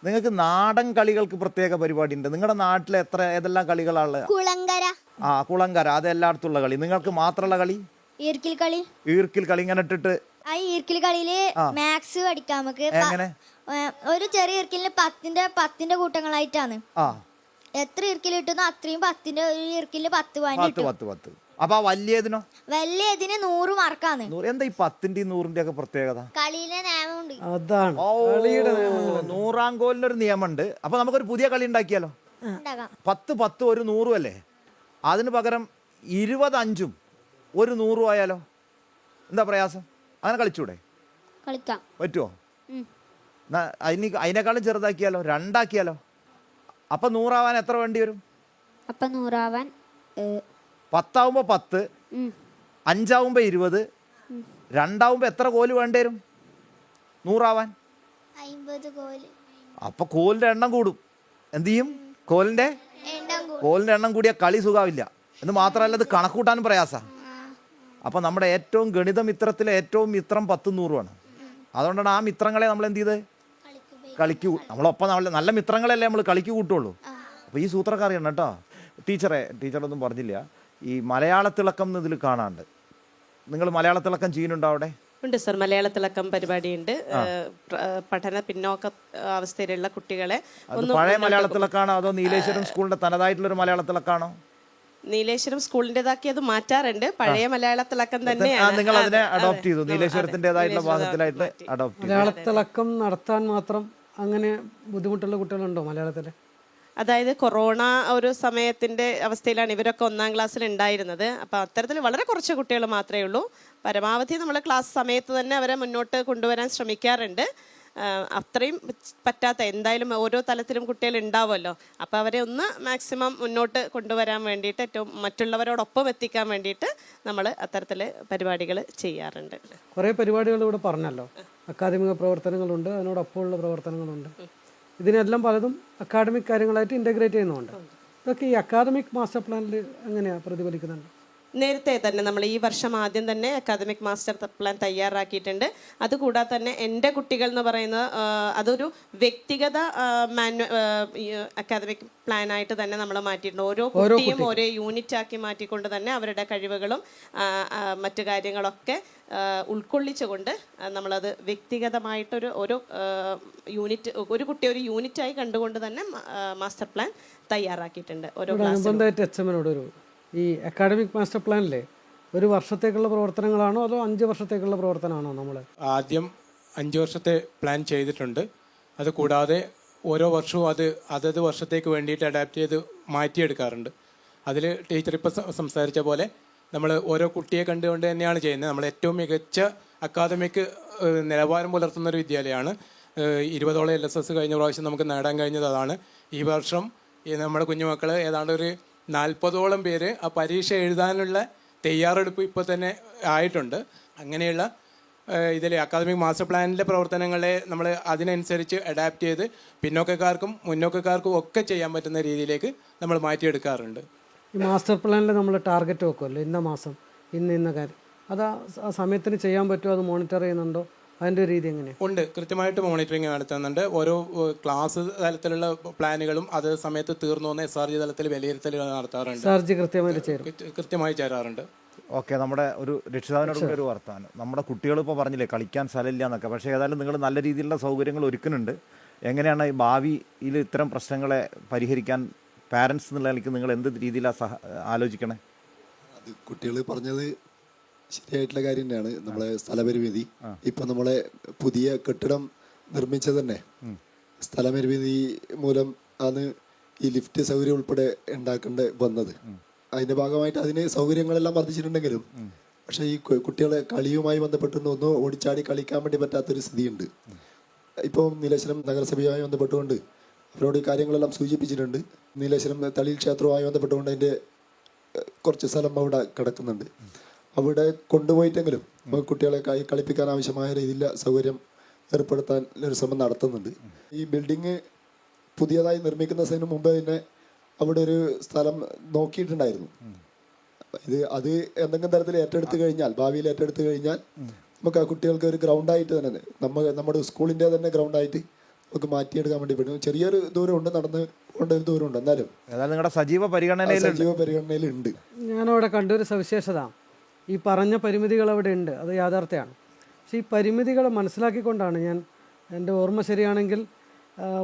നിങ്ങൾക്ക് നാടൻ കളികൾക്ക് പ്രത്യേക പരിപാടി ഉണ്ട്. നിങ്ങളുടെ നാട്ടിൽ ഏതെല്ലാം കളികളാണ്? കുളങ്കര. ആ കുളങ്കര, അത് എല്ലായിടത്തുള്ള കളി. നിങ്ങൾക്ക് മാത്രമുള്ള കളി ഈർക്കിൽ കളി. ഈർക്കിൽ കളി ഇങ്ങനെ ഇട്ടിട്ട് ആ ഈർക്കിൽ കളിയില് മാത്സ് പഠിക്കാം നമുക്ക്. എങ്ങനെ? ഒരു ചെറിയ ഈർക്കിലിന് 10 കൂട്ടങ്ങളായിട്ടാണ്. എത്ര ഈർക്കിൽ കിട്ടുന്നു അത്രയും 10 ഒരു ഈർക്കില് 10 10. അപ്പൊ വലിയതിനോ? വലിയതിന് 100 മാർക്കാണ്. എന്താ ഈ 10ന്റെ 100ന്റെ ഒക്കെ പ്രത്യേകത? കളിയിലെ നിയമമുണ്ട്. അതാണ് 100-ആം കോലിനൊരു നിയമമുണ്ട്. അപ്പൊ നമുക്കൊരു പുതിയ കളി ഉണ്ടാക്കിയാലോ? 10 10 ഒരു 100 അല്ലേ? അതിന് പകരം 20 5 ഒരു 100 ആയാലോ? എന്താ പ്രയാസം? അങ്ങനെ കളിച്ചൂടെ? കളിക്കാം. പറ്റുമോ? അതിനേക്കാളും ചെറുതാക്കിയാലോ? 2 ആക്കിയാലോ? അപ്പൊ 100 ആവാൻ എത്ര വേണ്ടി വരും? അപ്പൊ 100 ആവാൻ 10 ആവുമ്പോ 10, 5 ആവുമ്പോ 20, 2 ആവുമ്പോ എത്ര കോല് വേണ്ടി വരും 100 ആവാൻ? 50 കോല്. അപ്പൊ കോലിന്റെ എണ്ണം കൂടും. എന്ത് ചെയ്യും? കോലിന്റെ എണ്ണം കൂടിയ കളി സുഖാവില്ല എന്ന് മാത്രമല്ല ഇത് കണക്കൂട്ടാനും പ്രയാസ. അപ്പൊ നമ്മുടെ ഏറ്റവും ഗണിത മിത്രത്തിലെ ഏറ്റവും മിത്രം 10 100 അതുകൊണ്ടാണ് ആ മിത്രങ്ങളെ നമ്മൾ എന്ത് ചെയ്ത് കളിക്ക് നമ്മളൊപ്പം നല്ല മിത്രങ്ങളല്ലേ നമ്മൾ കളിക്ക് കൂട്ടുള്ളൂ. അപ്പോൾ ഈ സൂത്രമൊക്കെ അറിയണം കേട്ടോ. ടീച്ചറൊന്നും പറഞ്ഞില്ല, ഈ മലയാള തിളക്കം എന്ന് ഇതിൽ കാണാണ്ട്. നിങ്ങൾ മലയാള തിളക്കം ചെയ്യുന്നുണ്ടോ അവിടെ? ഉണ്ട് സർ, മലയാള തിളക്കം പരിപാടിയുണ്ട്. പഠന പിന്നോക്ക അവസ്ഥയിലുള്ള കുട്ടികളെ പഴയ മലയാള തിളക്കാണോ അതോ നീലേശ്വരം സ്കൂളിന്റെ തനതായിട്ടുള്ളൊരു മലയാള തിളക്കാണോ? നീലേശ്വരം സ്കൂളിൻ്റെതാക്കി അത് മാറ്റാറുണ്ട്. പഴയ മലയാള തിളക്കം തന്നെയാണ്. നിങ്ങൾ അതിനെ അഡോപ്റ്റ് ചെയ്തു, നീലേശ്വരത്തിൻ്റെതായിട്ടുള്ള ഭാഗത്തിലായിട്ട് അഡോപ്റ്റ് ചെയ്തു. മലയാള തിളക്കം നടത്താൻ മാത്രം അങ്ങനെ ബുദ്ധിമുട്ടുള്ള കുട്ടികളുണ്ടോ മലയാളത്തിൽ? അതായത് കൊറോണ ഒരു സമയത്തിന്റെ അവസ്ഥയിലാണ് ഇവരൊക്കെ 1ാം ക്ലാസ്സിൽ ഉണ്ടായിരുന്നത്. അപ്പോൾ അത്തരത്തിൽ വളരെ കുറച്ച് കുട്ടികൾ മാത്രമേ ഉള്ളൂ. പരമാവധി നമ്മൾ ക്ലാസ് സമയത്ത് തന്നെ അവരെ മുന്നോട്ട് കൊണ്ടുവരാൻ ശ്രമിക്കാറുണ്ട്. അത്രയും പറ്റാത്ത, എന്തായാലും ഓരോ തലത്തിലും കുട്ടികൾ ഉണ്ടാവുമല്ലോ, അപ്പോൾ അവരെ ഒന്ന് മാക്സിമം മുന്നോട്ട് കൊണ്ടുവരാൻ വേണ്ടിയിട്ട്, ഏറ്റവും മറ്റുള്ളവരോടൊപ്പം എത്തിക്കാൻ വേണ്ടിയിട്ട് നമ്മൾ അത്തരത്തിൽ പരിപാടികൾ ചെയ്യാറുണ്ട്. കുറേ പരിപാടികൾ ഇവിടെ പറഞ്ഞല്ലോ, അക്കാദമിക പ്രവർത്തനങ്ങളുണ്ട്, അതിനോടൊപ്പമുള്ള പ്രവർത്തനങ്ങളുണ്ട്. ഇതിനെല്ലാം പലതും അക്കാഡമിക് കാര്യങ്ങളായിട്ട് ഇൻ്റഗ്രേറ്റ് ചെയ്യുന്നുണ്ട്. ഇതൊക്കെ ഈ അക്കാദമിക് മാസ്റ്റർ പ്ലാനിൽ എങ്ങനെയാണ് പ്രതിഫലിക്കുന്നുണ്ട്? നേരത്തെ തന്നെ നമ്മൾ ഈ വർഷം ആദ്യം തന്നെ അക്കാദമിക് മാസ്റ്റർ പ്ലാൻ തയ്യാറാക്കിയിട്ടുണ്ട്. അതുകൂടാതെ തന്നെ എൻ്റെ കുട്ടികൾ എന്ന് പറയുന്ന അതൊരു വ്യക്തിഗത അക്കാദമിക് പ്ലാനായിട്ട് തന്നെ നമ്മൾ മാറ്റിയിട്ടുണ്ട്. ഓരോ കുട്ടിയും ഓരോ യൂണിറ്റ് ആക്കി മാറ്റിക്കൊണ്ട് തന്നെ അവരുടെ കഴിവുകളും മറ്റു കാര്യങ്ങളൊക്കെ ഉൾക്കൊള്ളിച്ചുകൊണ്ട് നമ്മളത് വ്യക്തിഗതമായിട്ടൊരു യൂണിറ്റ്, ഒരു കുട്ടി ഒരു യൂണിറ്റായി കണ്ടുകൊണ്ട് തന്നെ മാസ്റ്റർ പ്ലാൻ തയ്യാറാക്കിയിട്ടുണ്ട്. ഓരോ ക്ലാസ്സിലും ഈ അക്കാഡമിക് മാസ്റ്റർ പ്ലാനിലെ ഒരു വർഷത്തേക്കുള്ള പ്രവർത്തനങ്ങളാണോ അതോ 5 വർഷത്തേക്കുള്ള പ്രവർത്തനമാണോ? നമ്മൾ ആദ്യം 5 വർഷത്തെ പ്ലാൻ ചെയ്തിട്ടുണ്ട്. അത് കൂടാതെ ഓരോ വർഷവും അതത് വർഷത്തേക്ക് വേണ്ടിയിട്ട് അഡാപ്റ്റ് ചെയ്ത് മാറ്റിയെടുക്കാറുണ്ട്. അതിൽ ടീച്ചർ ഇപ്പോൾ സംസാരിച്ച പോലെ നമ്മൾ ഓരോ കുട്ടിയെ കണ്ടുകൊണ്ട് തന്നെയാണ് ചെയ്യുന്നത്. നമ്മൾ ഏറ്റവും മികച്ച അക്കാദമിക് നിലവാരം പുലർത്തുന്ന ഒരു വിദ്യാലയമാണ്. 20ഓളം LSS കഴിഞ്ഞ പ്രാവശ്യം നമുക്ക് നേടാൻ കഴിഞ്ഞത് അതാണ്. ഈ വർഷം നമ്മുടെ കുഞ്ഞുമക്കൾ ഏതാണ്ട് ഒരു 40ഓളം പേര് ആ പരീക്ഷ എഴുതാനുള്ള തയ്യാറെടുപ്പ് ഇപ്പോൾ തന്നെ ആയിട്ടുണ്ട്. അങ്ങനെയുള്ള ഇതിൽ അക്കാദമിക് മാസ്റ്റർ പ്ലാനിലെ പ്രവർത്തനങ്ങളെ നമ്മൾ അതിനനുസരിച്ച് അഡാപ്റ്റ് ചെയ്ത് പിന്നോക്കക്കാർക്കും മുന്നോക്കക്കാർക്കും ഒക്കെ ചെയ്യാൻ പറ്റുന്ന രീതിയിലേക്ക് നമ്മൾ മാറ്റിയെടുക്കാറുണ്ട്. ഈ മാസ്റ്റർ പ്ലാനിൽ നമ്മൾ ടാർഗറ്റ് വെക്കുമല്ലോ, ഇന്ന മാസം ഇന്ന കാര്യം, അത് ആ സമയത്തിന് ചെയ്യാൻ പറ്റുമോ? അത് മോണിറ്റർ ചെയ്യുന്നുണ്ടോ? അതിൻ്റെ രീതി എങ്ങനെയാണ്? ഉണ്ട്, കൃത്യമായിട്ട് മോണിറ്ററിങ് നടത്തുന്നുണ്ട്. ഓരോ ക്ലാസ് തലത്തിലുള്ള പ്ലാനുകളും അത് സമയത്ത് തീർന്നു വന്ന SRG തലത്തിൽ വിലയിരുത്തലുകൾ നടത്താറുണ്ട്. SRG കൃത്യമായി ചേരാറുണ്ട്. ഓക്കെ, നമ്മുടെ ഒരു രക്ഷിതാവിനോട് കൂടി ഒരു വർത്താനം. നമ്മുടെ കുട്ടികൾ ഇപ്പോൾ പറഞ്ഞില്ലേ കളിക്കാൻ സ്ഥലമില്ല എന്നൊക്കെ, പക്ഷേ ഏതായാലും നിങ്ങൾ നല്ല രീതിയിലുള്ള സൗകര്യങ്ങൾ ഒരുക്കുന്നുണ്ട്. എങ്ങനെയാണ് ഈ ഭാവിയിൽ ഇത്തരം പ്രശ്നങ്ങളെ പരിഹരിക്കാൻ പാരൻസ് എന്നുള്ള നിലയ്ക്ക് നിങ്ങൾ എന്ത് രീതിയിലാണ് ആലോചിക്കണേ? അത് കുട്ടികൾ പറഞ്ഞത് ശരിയായിട്ടുള്ള കാര്യം തന്നെയാണ്. നമ്മളെ സ്ഥലപരിമിതി, ഇപ്പം നമ്മളെ പുതിയ കെട്ടിടം നിർമ്മിച്ചത് തന്നെ സ്ഥലപരിമിതി മൂലം ആണ് ഈ ലിഫ്റ്റ് സൗകര്യം ഉൾപ്പെടെ ഉണ്ടാക്കേണ്ടി വന്നത്. അതിൻ്റെ ഭാഗമായിട്ട് അതിന് സൗകര്യങ്ങളെല്ലാം വർദ്ധിച്ചിട്ടുണ്ടെങ്കിലും പക്ഷേ ഈ കുട്ടികളെ കളിയുമായി ബന്ധപ്പെട്ടുകൊണ്ട് ഓടിച്ചാടി കളിക്കാൻ വേണ്ടി പറ്റാത്തൊരു സ്ഥിതിയുണ്ട്. ഇപ്പോൾ നീലേശ്വരം നഗരസഭയുമായി ബന്ധപ്പെട്ടുകൊണ്ട് അവരോട് ഈ കാര്യങ്ങളെല്ലാം സൂചിപ്പിച്ചിട്ടുണ്ട്. നീലേശ്വരം തളിയിൽ ക്ഷേത്രവുമായി ബന്ധപ്പെട്ടുകൊണ്ട് അതിൻ്റെ കുറച്ച് സ്ഥലം അവിടെ കിടക്കുന്നുണ്ട്. അവിടെ കൊണ്ടുപോയിട്ടെങ്കിലും കുട്ടികളെ കളിപ്പിക്കാൻ ആവശ്യമായ രീതിയിലുള്ള സൗകര്യം ഏർപ്പെടുത്താൻ ഒരു ശ്രമം നടത്തുന്നുണ്ട്. ഈ ബിൽഡിങ് പുതിയതായി നിർമ്മിക്കുന്നതിന് മുമ്പ് തന്നെ അവിടെ ഒരു സ്ഥലം നോക്കിയിട്ടുണ്ടായിരുന്നു. അത് എന്തെങ്കിലും തരത്തിൽ ഏറ്റെടുത്ത് കഴിഞ്ഞാൽ, ഭാവിയിൽ ഏറ്റെടുത്ത് കഴിഞ്ഞാൽ നമുക്ക് ആ കുട്ടികൾക്ക് ഒരു ഗ്രൗണ്ടായിട്ട് തന്നെ നമ്മുടെ സ്കൂളിൻ്റെ തന്നെ ഗ്രൗണ്ടായിട്ട് നമുക്ക് മാറ്റിയെടുക്കാൻ വേണ്ടി പറ്റും. ചെറിയൊരു ദൂരമുണ്ട്, നടന്ന് കൊണ്ട ഒരു ദൂരമുണ്ട്, എന്നാലും നിങ്ങളുടെ സജീവ പരിഗണനയിലുണ്ട്. ഞാനവിടെ കണ്ടൊരു സവിശേഷത, ഈ പറഞ്ഞ പരിമിതികൾ അവിടെ ഉണ്ട്, അത് യാഥാർത്ഥ്യമാണ്. പക്ഷേ ഈ പരിമിതികളെ മനസ്സിലാക്കിക്കൊണ്ടാണ് എൻ്റെ ഓർമ്മ ശരിയാണെങ്കിൽ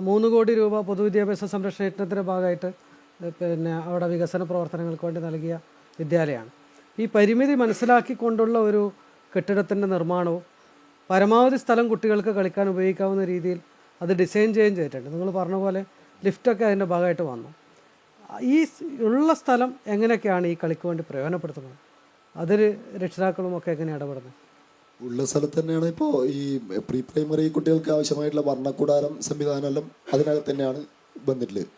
3 കോടി രൂപ പൊതുവിദ്യാഭ്യാസ സംരക്ഷണ യജ്ഞത്തിൻ്റെ ഭാഗമായിട്ട് അവിടെ വികസന പ്രവർത്തനങ്ങൾക്ക് വേണ്ടി നൽകിയ വിദ്യാലയമാണ്. ഈ പരിമിതി മനസ്സിലാക്കിക്കൊണ്ടുള്ള ഒരു കെട്ടിടത്തിൻ്റെ നിർമ്മാണവും പരമാവധി സ്ഥലം കുട്ടികൾക്ക് കളിക്കാൻ ഉപയോഗിക്കാവുന്ന രീതിയിൽ അത് ഡിസൈൻ ചെയ്തിട്ടുണ്ട്. നിങ്ങൾ പറഞ്ഞ പോലെ ലിഫ്റ്റൊക്കെ അതിൻ്റെ ഭാഗമായിട്ട് വന്നു. ഈ ഉള്ള സ്ഥലം എങ്ങനെയൊക്കെയാണ് ഈ കളിക്ക് വേണ്ടി പ്രയോജനപ്പെടുത്തുന്നത്? അതിൽ രക്ഷിതാക്കളും ഒക്കെ എങ്ങനെ ഇടപെടുന്നത്? ഉള്ള സ്ഥലത്ത് തന്നെയാണ് ഇപ്പോൾ ഈ പ്രീ പ്രൈമറി കുട്ടികൾക്ക് ആവശ്യമായിട്ടുള്ള വർണ്ണക്കൂടാരം സംവിധാനമെല്ലാം അതിനകത്ത് തന്നെയാണ് വന്നിട്ടുള്ളത്.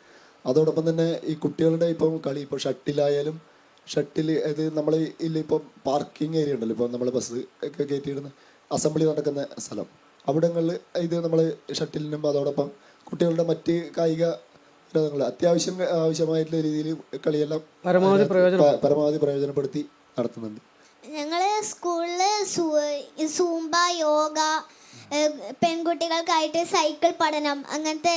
അതോടൊപ്പം തന്നെ ഈ കുട്ടികളുടെ ഇപ്പം കളി, ഇപ്പോൾ ഷട്ടിലായാലും അത് നമ്മൾ ഇപ്പോൾ പാർക്കിംഗ് ഏരിയ ഉണ്ടല്ലോ, ഇപ്പോൾ നമ്മൾ ബസ് ഒക്കെ കയറ്റിയിടുന്ന അസംബ്ലി നടക്കുന്ന സ്ഥലം, അവിടങ്ങളിൽ ഇത് നമ്മൾ ഷട്ടിലിനും അതോടൊപ്പം കുട്ടികളുടെ മറ്റ് കായിക ആവശ്യമായിട്ടുള്ള രീതിയിൽ കളിയെല്ലാം പരമാവധി പ്രയോജനപ്പെടുത്തി നടത്തുന്നുണ്ട്. ഞങ്ങൾ സ്കൂളിൽ സൂംബ, യോഗ, പെൺകുട്ടികൾക്കായിട്ട് സൈക്കിൾ പഠനം, അങ്ങനത്തെ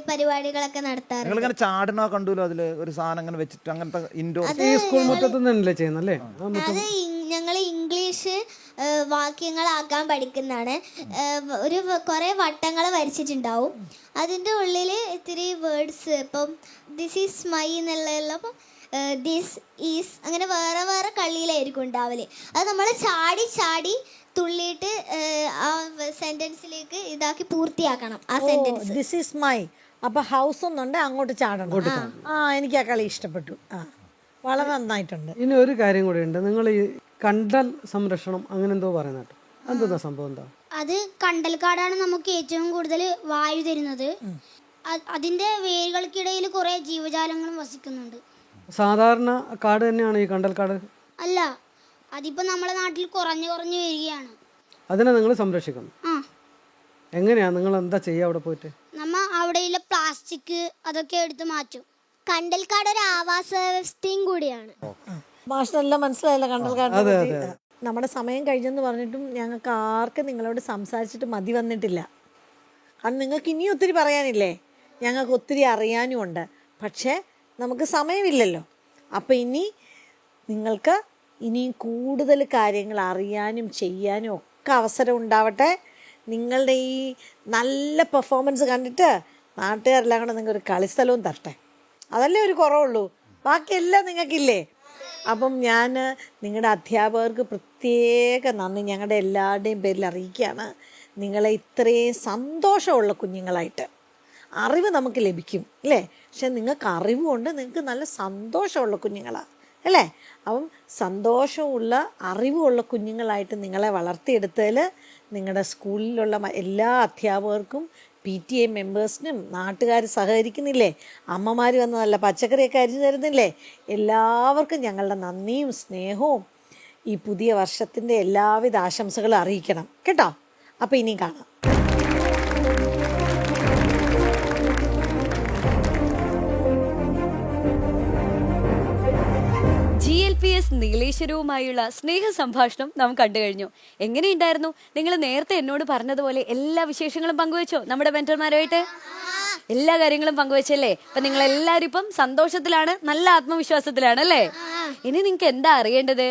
പരിപാടികളൊക്കെ നടത്താറുണ്ട്. നിങ്ങളിങ്ങനെ ചാടണോ കണ്ടുല്ലോ, അതില് ഒരു സാധനം അങ്ങനെ വെച്ചിട്ട് അങ്ങനത്തെ ഇൻഡോർ സ്കൂൾ മുറ്റത്ത് തന്നെയല്ലേ ചെയ്യുന്നല്ലേ? അത് ഞങ്ങൾ ഇംഗ്ലീഷ് വാക്യങ്ങളാക്കാൻ പഠിക്കുന്നതാണ്. ഒരു കുറേ വട്ടങ്ങൾ വരച്ചിട്ടുണ്ടാവും. അതിൻ്റെ ഉള്ളിൽ ഇത്തിരി വേർഡ്സ്, ഇപ്പം ദിസ് ഈസ് മൈ എന്നുള്ള, അപ്പം ദിസ് ഈസ്, അങ്ങനെ വേറെ വേറെ കളിയിലായിരിക്കും ഉണ്ടാവല്. അത് നമ്മൾ ചാടി ചാടി തുള്ളിയിട്ട് ആ സെന്റൻസിലേക്ക് ഇതാക്കി പൂർത്തിയാക്കണം ആ സെന്റൻസ്. This is my. അപ്പൊ ഹൗസ് ഒന്നുണ്ട്, അങ്ങോട്ട് ചാടണം. എനിക്ക് ആ കളി ഇഷ്ടപ്പെട്ടു. വളരെ നന്നായിട്ടുണ്ട്. ഇനി ഒരു കാര്യം കൂടി ഉണ്ട്, നിങ്ങൾ ഈ കണ്ടൽ സംരക്ഷണം അങ്ങനെ എന്തോ പറയുന്നത്, എന്താ സംഭവം? എന്താ അത്? കണ്ടൽക്കാടാണ് നമുക്ക് ഏറ്റവും കൂടുതൽ വായു തരുന്നത്. അതിന്റെ വേരുകൾക്കിടയിൽ കുറെ ജീവജാലങ്ങളും വസിക്കുന്നുണ്ട്. സാധാരണ കാട് തന്നെയാണ് ഈ കണ്ടൽക്കാട്? അല്ല, അതിപ്പോ നമ്മുടെ നാട്ടിൽ കുറഞ്ഞു കുറഞ്ഞു വരികയാണ്. അതിനെ നിങ്ങൾ സംരക്ഷിക്കണം. എങ്ങനെയാ, നിങ്ങൾ എന്താ ചെയ്യുക അവിടെ പോയിട്ട്? നമ്മ അവിടെയുള്ള പ്ലാസ്റ്റിക് അതൊക്കെ എടുത്ത് മാറ്റും. കണ്ടൽക്കാട് ഒരു ആവാസ വ്യവസ്ഥയും കൂടിയാണ്. മാഷിനെല്ലാം മനസ്സിലായല്ലോ കണ്ടൽക്കാടിനെ പറ്റി. നമ്മുടെ സമയം കഴിഞ്ഞെന്ന് പറഞ്ഞിട്ടും ഞങ്ങൾക്ക് ആർക്കും നിങ്ങളോട് സംസാരിച്ചിട്ട് മതി വന്നിട്ടില്ല. കാരണം നിങ്ങൾക്ക് ഇനിയും ഒത്തിരി പറയാനില്ലേ, ഞങ്ങൾക്ക് ഒത്തിരി അറിയാനും ഉണ്ട്. പക്ഷേ നമുക്ക് സമയമില്ലല്ലോ. അപ്പം നിങ്ങൾക്ക് ഇനിയും കൂടുതൽ കാര്യങ്ങൾ അറിയാനും ചെയ്യാനും ഒക്കെ അവസരം ഉണ്ടാവട്ടെ. നിങ്ങളുടെ ഈ നല്ല പെർഫോമൻസ് കണ്ടിട്ട് നാട്ടുകാരെല്ലാം കൂടെ നിങ്ങൾക്ക് ഒരു കളിസ്ഥലവും തരട്ടെ. അതല്ലേ ഒരു കുറവുള്ളൂ, ബാക്കിയെല്ലാം നിങ്ങൾക്കില്ലേ. അപ്പം ഞാൻ നിങ്ങളുടെ അധ്യാപകർക്ക് പ്രത്യേക നന്ദി ഞങ്ങളുടെ എല്ലാവരുടെയും പേരിൽ അറിയിക്കുകയാണ്. നിങ്ങളെ ഇത്രയും സന്തോഷമുള്ള കുഞ്ഞുങ്ങളായിട്ട് അറിവ് നമുക്ക് ലഭിക്കും അല്ലേ, പക്ഷെ നിങ്ങൾക്ക് അറിവുകൊണ്ട് നിങ്ങൾക്ക് നല്ല സന്തോഷമുള്ള കുഞ്ഞുങ്ങളാണ് അല്ലേ. അപ്പം സന്തോഷമുള്ള അറിവുള്ള കുഞ്ഞുങ്ങളായിട്ട് നിങ്ങളെ വളർത്തിയെടുത്തതിൽ നിങ്ങളുടെ സ്കൂളിലുള്ള എല്ലാ അധ്യാപകർക്കും PTA മെമ്പേഴ്സിനും നാട്ടുകാർ സഹകരിക്കുന്നില്ലേ, അമ്മമാർ വന്ന് നല്ല പച്ചക്കറിയൊക്കെ അരിഞ്ഞു തരുന്നില്ലേ, എല്ലാവർക്കും ഞങ്ങളുടെ നന്ദിയും സ്നേഹവും ഈ പുതിയ വർഷത്തിൻ്റെ എല്ലാവിധ ആശംസകളും അറിയിക്കണം കേട്ടോ. അപ്പോൾ ഇനിയും കാണാം. GLPS നീലേശ്വരവുമായുള്ള സ്നേഹ സംഭാഷണം നാം കണ്ടു കഴിഞ്ഞു. എങ്ങനെയുണ്ടായിരുന്നു? നിങ്ങൾ നേരത്തെ എന്നോട് പറഞ്ഞതുപോലെ എല്ലാ വിശേഷങ്ങളും പങ്കുവെച്ചോ? നമ്മുടെ മെന്റർമാരുമായിട്ട് എല്ലാ കാര്യങ്ങളും പങ്കുവെച്ചല്ലേ? അപ്പൊ നിങ്ങൾ എല്ലാവരും ഇപ്പം സന്തോഷത്തിലാണ്, നല്ല ആത്മവിശ്വാസത്തിലാണ് അല്ലേ? ഇനി നിങ്ങൾക്ക് എന്താ അറിയേണ്ടത്?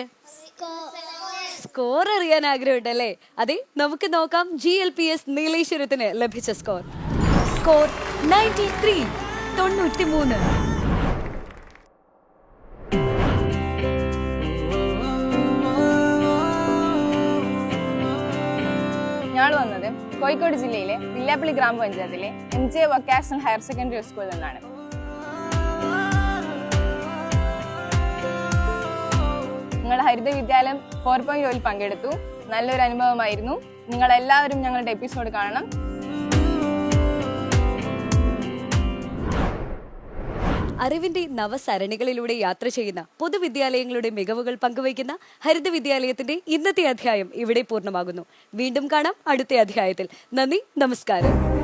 സ്കോർ അറിയാൻ ആഗ്രഹമുണ്ടല്ലേ? അതെ, നമുക്ക് നോക്കാം GLPS നീലേശ്വരത്തിന് ലഭിച്ച സ്കോർ 93. ഞങ്ങൾ വന്നത് കോഴിക്കോട് ജില്ലയിലെ വില്ലാപ്പള്ളി ഗ്രാമപഞ്ചായത്തിലെ MJ വൊക്കേഷണൽ ഹയർ സെക്കൻഡറി സ്കൂളിൽ നിന്നാണ്. ഞങ്ങൾ ഹരിത വിദ്യാലയം 4.0 പങ്കെടുത്തു. നല്ലൊരു അനുഭവമായിരുന്നു. നിങ്ങളെല്ലാവരും ഞങ്ങളുടെ എപ്പിസോഡ് കാണണം. അറിവിന്റെ നവസരണികളിലൂടെ യാത്ര ചെയ്യുന്ന പൊതുവിദ്യാലയങ്ങളുടെ മികവുകൾ പങ്കുവയ്ക്കുന്ന ഹരിത വിദ്യാലയത്തിന്റെ ഇന്നത്തെ അധ്യായം ഇവിടെ പൂർണ്ണമാകുന്നു. വീണ്ടും കാണാം അടുത്ത അധ്യായത്തിൽ. നന്ദി, നമസ്കാരം.